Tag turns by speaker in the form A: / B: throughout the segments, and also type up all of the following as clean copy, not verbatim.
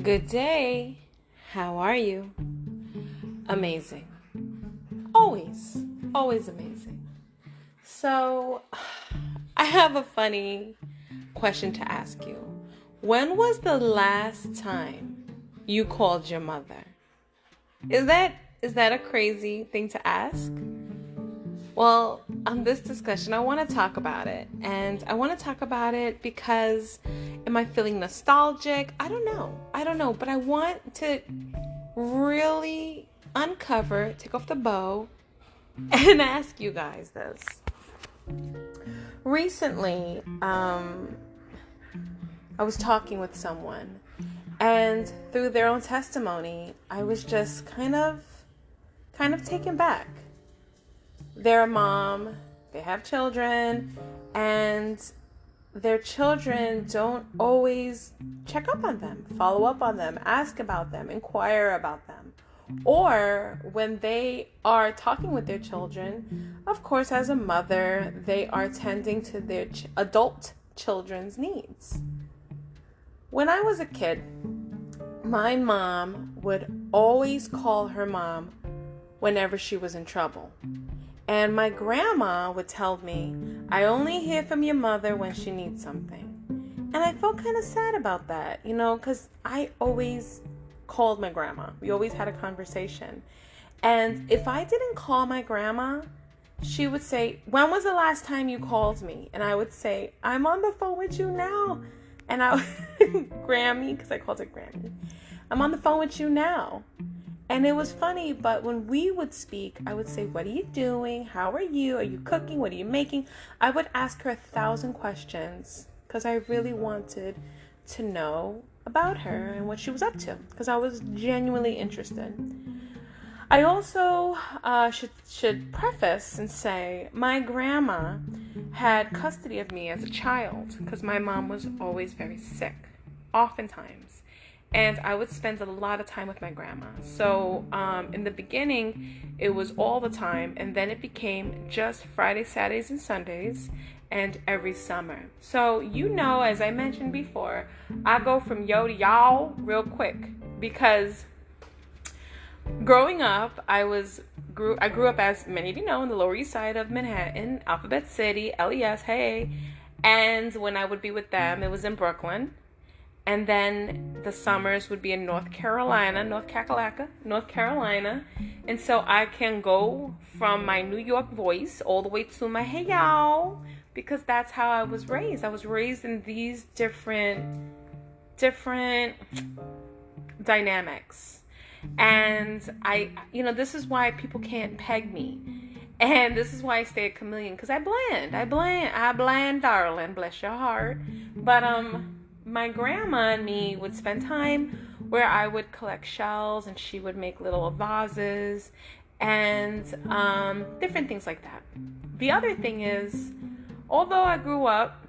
A: Good day. How are you? Amazing. Always, always amazing. So, I have a funny question to ask you. When was the last time you called your mother? Is that a crazy thing to ask? Well, on this discussion, I want to talk about it. And I want to talk about it because am I feeling nostalgic? I don't know. But I want to really take off the bow, and ask you guys this. Recently, I was talking with someone, and through their own testimony, I was just kind of taken back. They're a mom, they have children, and their children don't always check up on them, follow up on them, ask about them, inquire about them. Or when they are talking with their children, of course, as a mother, they are tending to their adult children's needs. When I was a kid, my mom would always call her mom whenever she was in trouble. And my grandma would tell me, I only hear from your mother when she needs something. And I felt kind of sad about that, because I always called my grandma. We always had a conversation. And if I didn't call my grandma, she would say, when was the last time you called me? And I would say, I'm on the phone with you now. And I would, Grammy, because I called her Grammy, I'm on the phone with you now. And it was funny, but when we would speak, I would say, what are you doing? How are you? Are you cooking? What are you making? I would ask her 1,000 questions because I really wanted to know about her and what she was up to because I was genuinely interested. I also should preface and say my grandma had custody of me as a child because my mom was always very sick, oftentimes. And I would spend a lot of time with my grandma. So in the beginning, it was all the time. And then it became just Fridays, Saturdays, and Sundays. And every summer. So, as I mentioned before, I go from yo to y'all real quick. Because growing up, I grew up, as many of you know, in the Lower East Side of Manhattan, Alphabet City, LES, hey. And when I would be with them, it was in Brooklyn. And then the summers would be in North Carolina. And so I can go from my New York voice all the way to my hey y'all, because that's how I was raised. I was raised in these different dynamics. And this is why people can't peg me. And this is why I stay a chameleon, because I blend, darling, bless your heart. But, my grandma and me would spend time where I would collect shells and she would make little vases and different things like that. The other thing is, although I grew up,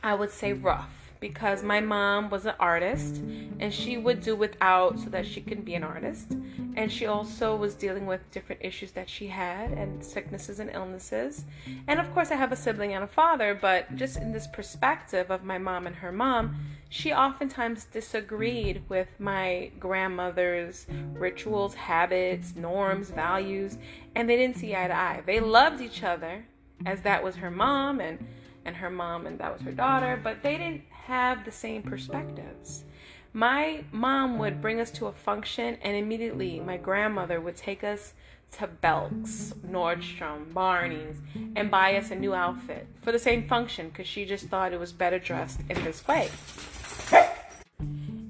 A: I would say rough, because my mom was an artist and she would do without so that she could be an artist. And she also was dealing with different issues that she had and sicknesses and illnesses. And of course I have a sibling and a father, but just in this perspective of my mom and her mom, she oftentimes disagreed with my grandmother's rituals, habits, norms, values, and they didn't see eye to eye. They loved each other as that was her mom and her mom and that was her daughter, but they didn't have the same perspectives. My mom would bring us to a function and immediately my grandmother would take us to Belk's, Nordstrom, Barney's, and buy us a new outfit for the same function because she just thought it was better dressed in this way.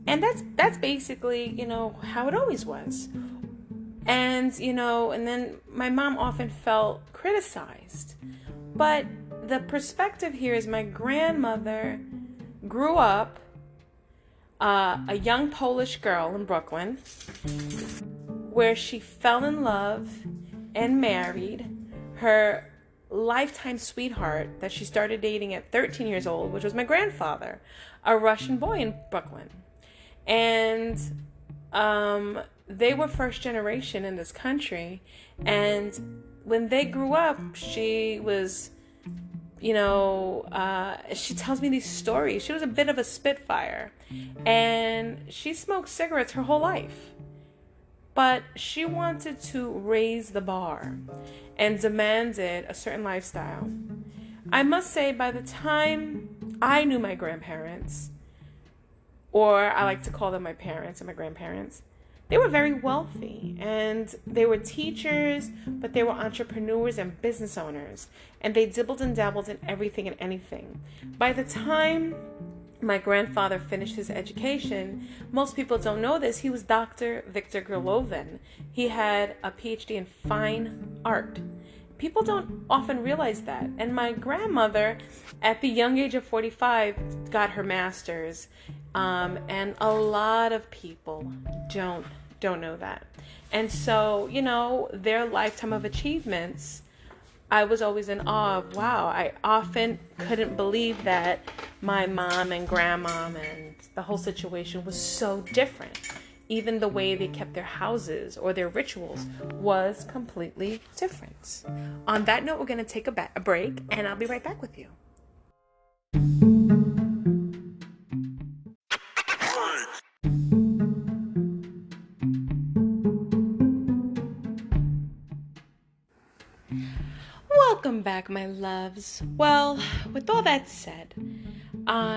A: And that's basically, how it always was. And, and then my mom often felt criticized. But the perspective here is my grandmother grew up a young Polish girl in Brooklyn where she fell in love and married her lifetime sweetheart that she started dating at 13 years old, which was my grandfather, a Russian boy in Brooklyn. And they were first generation in this country. And when they grew up, she was she tells me these stories. She was a bit of a spitfire, and she smoked cigarettes her whole life. But she wanted to raise the bar and demanded a certain lifestyle. I must say, by the time I knew my grandparents, or I like to call them my parents and my grandparents, they were very wealthy, and they were teachers, but they were entrepreneurs and business owners, and they dibbled and dabbled in everything and anything. By the time my grandfather finished his education, most people don't know this, he was Dr. Victor Gerlovin. He had a PhD in fine art. People don't often realize that. And my grandmother, at the young age of 45, got her master's. And a lot of people don't know that. And so, their lifetime of achievements, I was always in awe of, wow, I often couldn't believe that my mom and grandmom and the whole situation was so different. Even the way they kept their houses or their rituals was completely different. On that note, we're going to take a break, and I'll be right back with you. Welcome back, my loves. Well, with all that said,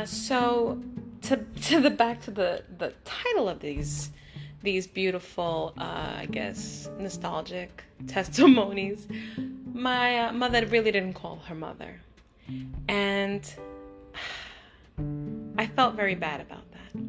A: so back to the title of these beautiful, I guess, nostalgic testimonies. My mother really didn't call her mother, and I felt very bad about that.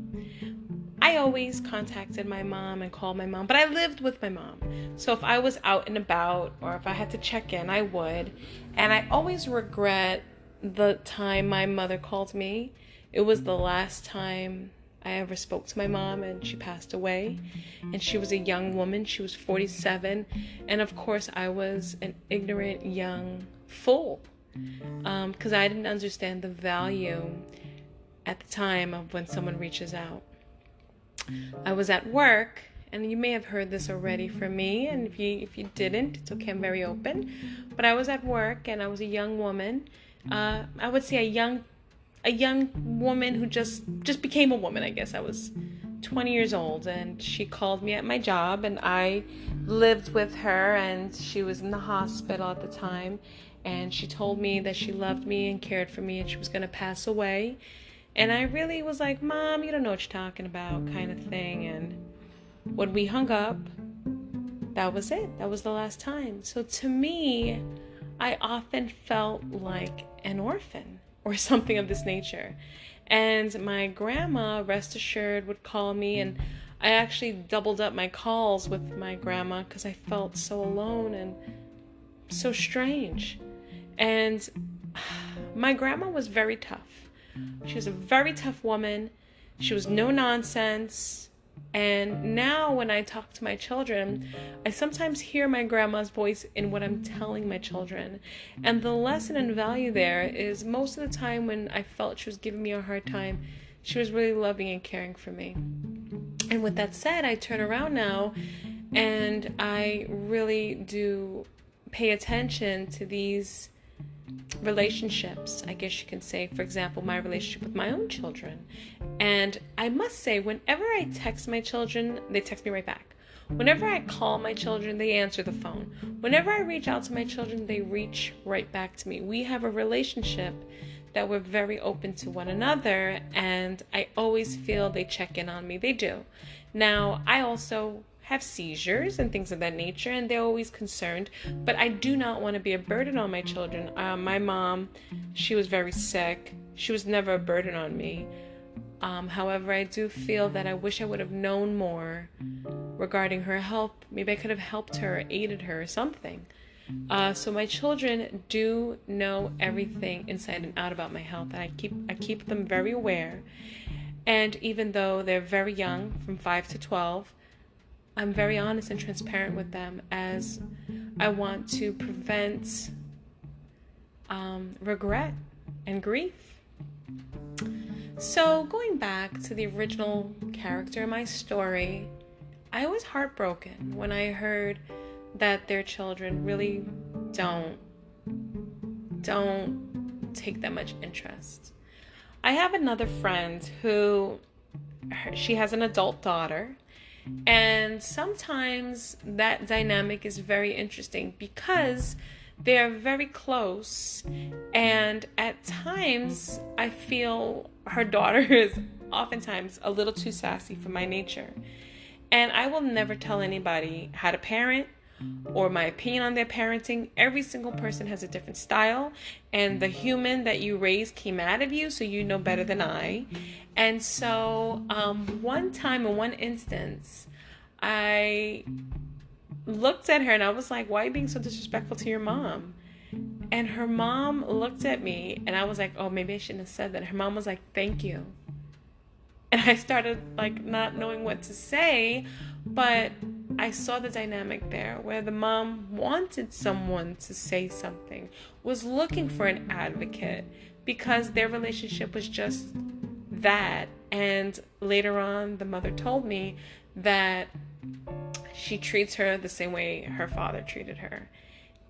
A: I always contacted my mom and called my mom, but I lived with my mom. So if I was out and about or if I had to check in, I would. And I always regret the time my mother called me. It was the last time I ever spoke to my mom, and she passed away. And she was a young woman. She was 47. And of course, I was an ignorant young fool because I didn't understand the value at the time of when someone reaches out. I was at work, and you may have heard this already from me, and if you didn't, it's okay, I'm very open. But I was at work, and I was a young woman. I would say a young woman who just became a woman, I guess. I was 20 years old, and she called me at my job, and I lived with her, and she was in the hospital at the time, and she told me that she loved me and cared for me, and she was going to pass away. And I really was like, Mom, you don't know what you're talking about, kind of thing. And when we hung up, that was it. That was the last time. So to me, I often felt like an orphan or something of this nature. And my grandma, rest assured, would call me. And I actually doubled up my calls with my grandma because I felt so alone and so strange. And my grandma was very tough. She was a very tough woman. She was no nonsense. And now when I talk to my children, I sometimes hear my grandma's voice in what I'm telling my children. And the lesson and value there is most of the time when I felt she was giving me a hard time, she was really loving and caring for me. And with that said, I turn around now and I really do pay attention to these relationships, I guess you can say. For example, my relationship with my own children. And I must say, whenever I text my children, they text me right back. Whenever I call my children, they answer the phone. Whenever I reach out to my children, they reach right back to me. We have a relationship that we're very open to one another, and I always feel they check in on me. They do. Now, I also have seizures and things of that nature, and they're always concerned, but I do not want to be a burden on my children. My mom, she was very sick. She was never a burden on me. However, I do feel that I wish I would have known more regarding her health. Maybe I could have helped her, aided her, or something. So my children do know everything inside and out about my health, and I keep them very aware. And even though they're very young, from 5 to 12, I'm very honest and transparent with them, as I want to prevent regret and grief. So going back to the original character in my story, I was heartbroken when I heard that their children really don't take that much interest. I have another friend who, she has an adult daughter, and sometimes that dynamic is very interesting because they're very close, and at times I feel her daughter is oftentimes a little too sassy for my nature. And I will never tell anybody how to parent or my opinion on their parenting. Every single person has a different style, and the human that you raised came out of you, so you know better than I. And so one time, in one instance, I looked at her and I was like, why are you being so disrespectful to your mom? And her mom looked at me and I was like, oh, maybe I shouldn't have said that. Her mom was like, thank you. And I started like not knowing what to say, but I saw the dynamic there where the mom wanted someone to say something, was looking for an advocate because their relationship was just that. And later on, the mother told me that she treats her the same way her father treated her.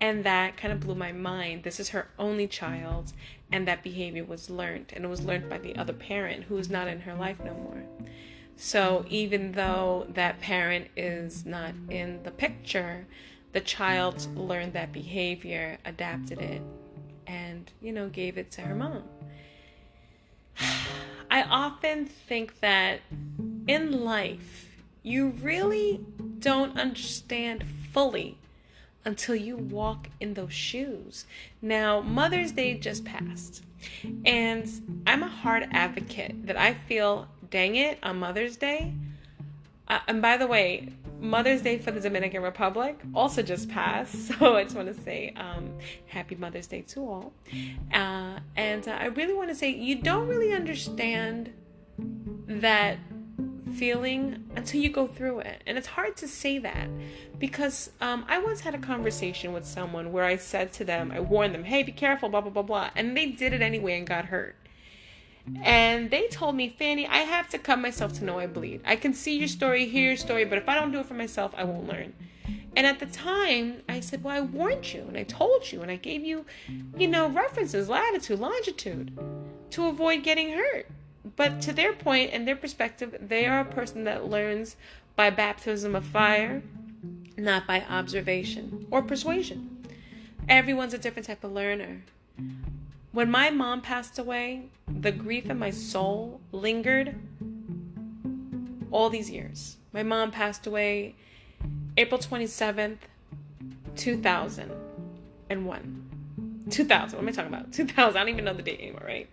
A: And that kind of blew my mind. This is her only child, and that behavior was learned. And it was learned by the other parent who is not in her life no more. So even though that parent is not in the picture, the child learned that behavior, adapted it, and, gave it to her mom. I often think that in life, you really don't understand fully until you walk in those shoes. Now, Mother's Day just passed, and I'm a hard advocate that I feel, dang it, on Mother's Day. And by the way, Mother's Day for the Dominican Republic also just passed, so I just want to say happy Mother's Day to all. And I really want to say you don't really understand that feeling until you go through it. And it's hard to say that because I once had a conversation with someone where I said to them, I warned them, hey, be careful, blah, blah, blah, blah. And they did it anyway and got hurt. And they told me, Fanny, I have to cut myself to know I bleed. I can see your story, hear your story, but if I don't do it for myself, I won't learn. And at the time, I said, well, I warned you and I told you and I gave you, references, latitude, longitude to avoid getting hurt. But to their point and their perspective, they are a person that learns by baptism of fire, not by observation or persuasion. Everyone's a different type of learner. When my mom passed away, the grief in my soul lingered all these years. My mom passed away April 27th, 2001. 2000, what am I talking about? 2000, I don't even know the date anymore, right?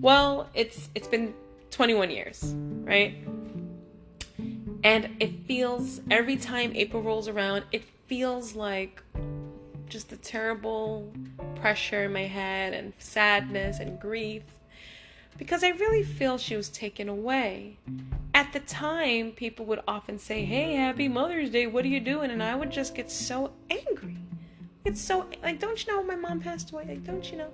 A: Well, it's been 21 years, right? And it feels, every time April rolls around, it feels like just a terrible pressure in my head and sadness and grief because I really feel she was taken away. At the time, people would often say, hey, happy Mother's Day, what are you doing? And I would just get so angry. It's so, like, don't you know my mom passed away? Like, don't you know?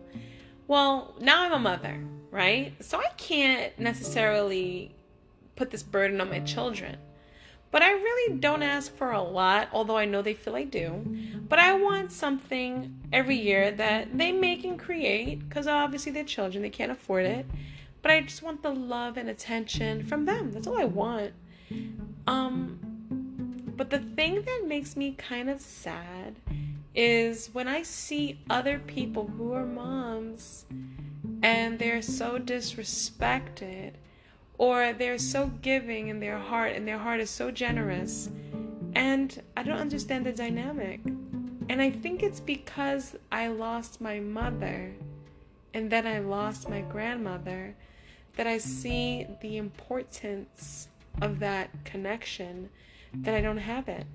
A: Well, now I'm a mother, right? So I can't necessarily put this burden on my children. But I really don't ask for a lot, although I know they feel I do. But I want something every year that they make and create, because obviously they're children, they can't afford it. But I just want the love and attention from them. That's all I want. But the thing that makes me kind of sad is when I see other people who are moms and they're so disrespected, or they're so giving in their heart and their heart is so generous, and I don't understand the dynamic. And I think it's because I lost my mother and then I lost my grandmother that I see the importance of that connection, that I don't have it.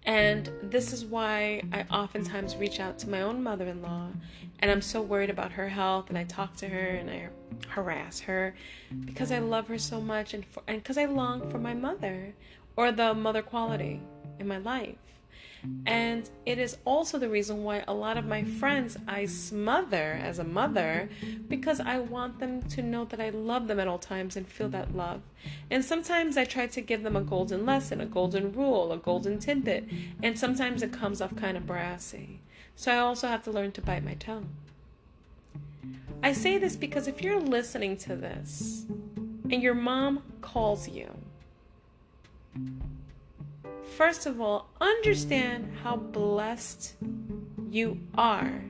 A: And this is why I oftentimes reach out to my own mother-in-law, and I'm so worried about her health, and I talk to her and I harass her because I love her so much, and because I long for my mother or the mother quality in my life. And it is also the reason why a lot of my friends I smother as a mother, because I want them to know that I love them at all times and feel that love. And sometimes I try to give them a golden lesson, a golden rule, a golden tidbit, and sometimes it comes off kind of brassy. So I also have to learn to bite my tongue. I say this because if you're listening to this and your mom calls you, first of all, understand how blessed you are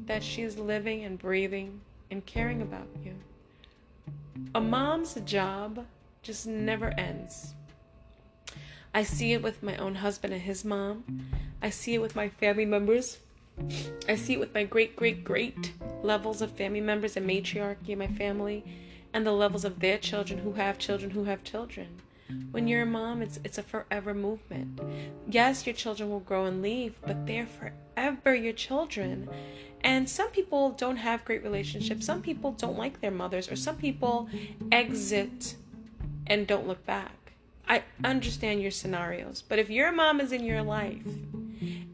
A: that she's living and breathing and caring about you. A mom's job just never ends. I see it with my own husband and his mom. I see it with my family members. I see it with my great levels of family members and matriarchy in my family, and the levels of their children who have children who have children. When you're a mom, it's a forever movement. Yes, your children will grow and leave, but they're forever your children. And some people don't have great relationships. Some people don't like their mothers, or some people exit and don't look back. I understand your scenarios, but if your mom is in your life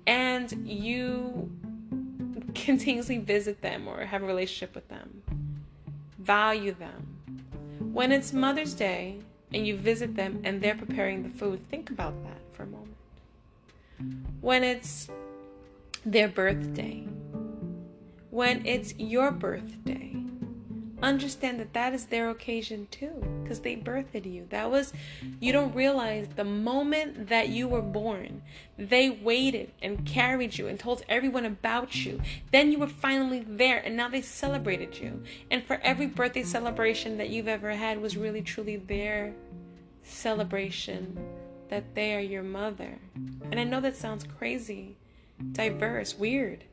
A: and you continuously visit them or have a relationship with them, value them. When it's Mother's Day and you visit them and they're preparing the food, think about that for a moment. When it's their birthday, when it's your birthday, understand that that is their occasion too, because they birthed you. You don't realize the moment that you were born, they waited and carried you and told everyone about you. Then you were finally there, and now they celebrated you. And for every birthday celebration that you've ever had was really truly their celebration, that they are your mother. And I know that sounds crazy, diverse, weird,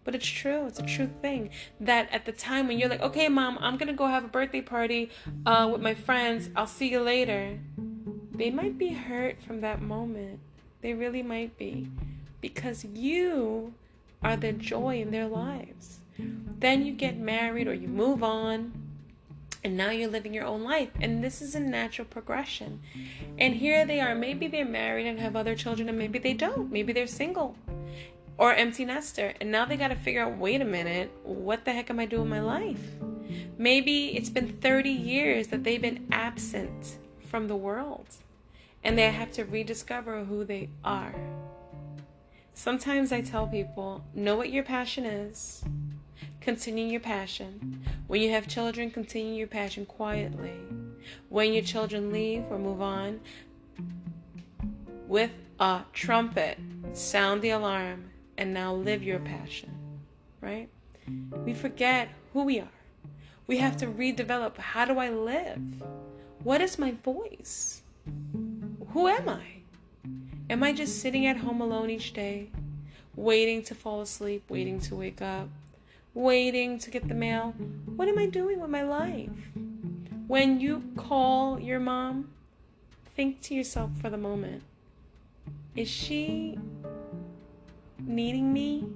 A: but it's true. It's a true thing. That at the time when you're like, okay, Mom, I'm going to go have a birthday party with my friends. I'll see you later. They might be hurt from that moment. They really might be. Because you are the joy in their lives. Then you get married or you move on. And now you're living your own life. And this is a natural progression. And here they are. Maybe they're married and have other children, and maybe they don't. Maybe they're single. Or empty nester. And now they got to figure out, wait a minute, what the heck am I doing with my life? Maybe it's been 30 years that they've been absent from the world. And they have to rediscover who they are. Sometimes I tell people, know what your passion is. Continue your passion. When you have children, continue your passion quietly. When your children leave or move on, with a trumpet, sound the alarm. And now live your passion, right? We forget who we are. We have to redevelop. How do I live? What is my voice? Who am I? Am I just sitting at home alone each day, waiting to fall asleep, waiting to wake up, waiting to get the mail? What am I doing with my life? When you call your mom, think to yourself for the moment, is she needing me?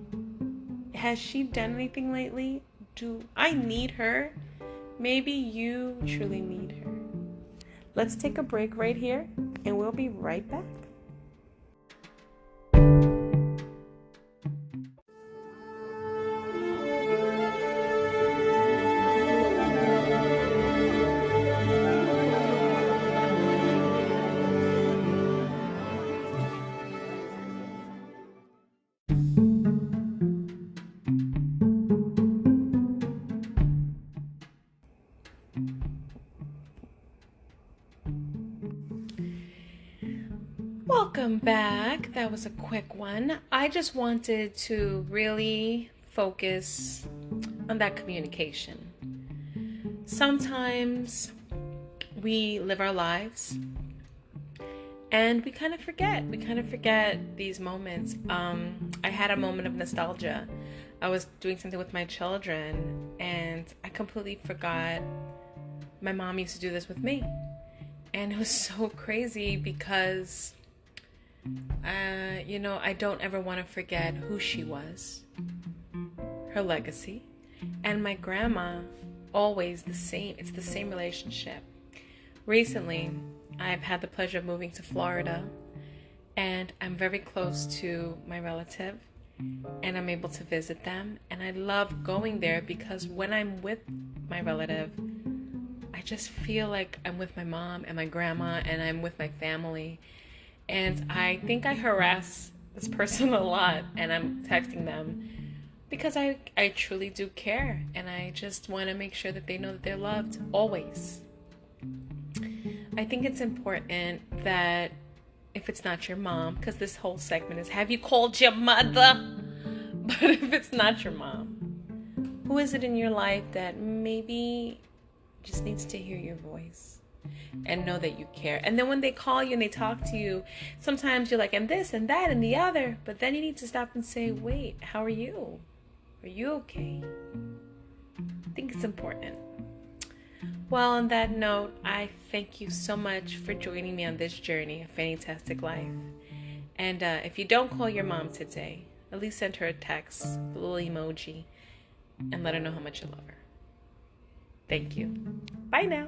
A: Has she done anything lately? Do I need her? Maybe you truly need her. Let's take a break right here, and we'll be right back. Welcome back. That was a quick one. I just wanted to really focus on that communication. Sometimes we live our lives and we kind of forget. We kind of forget these moments. I had a moment of nostalgia. I was doing something with my children and I completely forgot my mom used to do this with me. And it was so crazy because I don't ever want to forget who she was, her legacy, and my grandma, always the same. It's the same relationship. Recently, I've had the pleasure of moving to Florida, and I'm very close to my relative, and I'm able to visit them, and I love going there because when I'm with my relative, I just feel like I'm with my mom and my grandma, and I'm with my family. And I think I harass this person a lot, and I'm texting them. because I truly do care, and I just want to make sure that they know that they're loved always. I think it's important that if it's not your mom, because this whole segment is, have you called your mother? But if it's not your mom, who is it in your life that maybe just needs to hear your voice and know that you care? And then when they call you and they talk to you, sometimes you're like, and this and that and the other, but then you need to stop and say, wait, how are you? Are you okay? I think it's important. Well, on that note, I thank you so much for joining me on this journey of Fannytastic Life. And if you don't call your mom today, at least send her a text, a little emoji, and let her know how much you love her. Thank you. Bye now.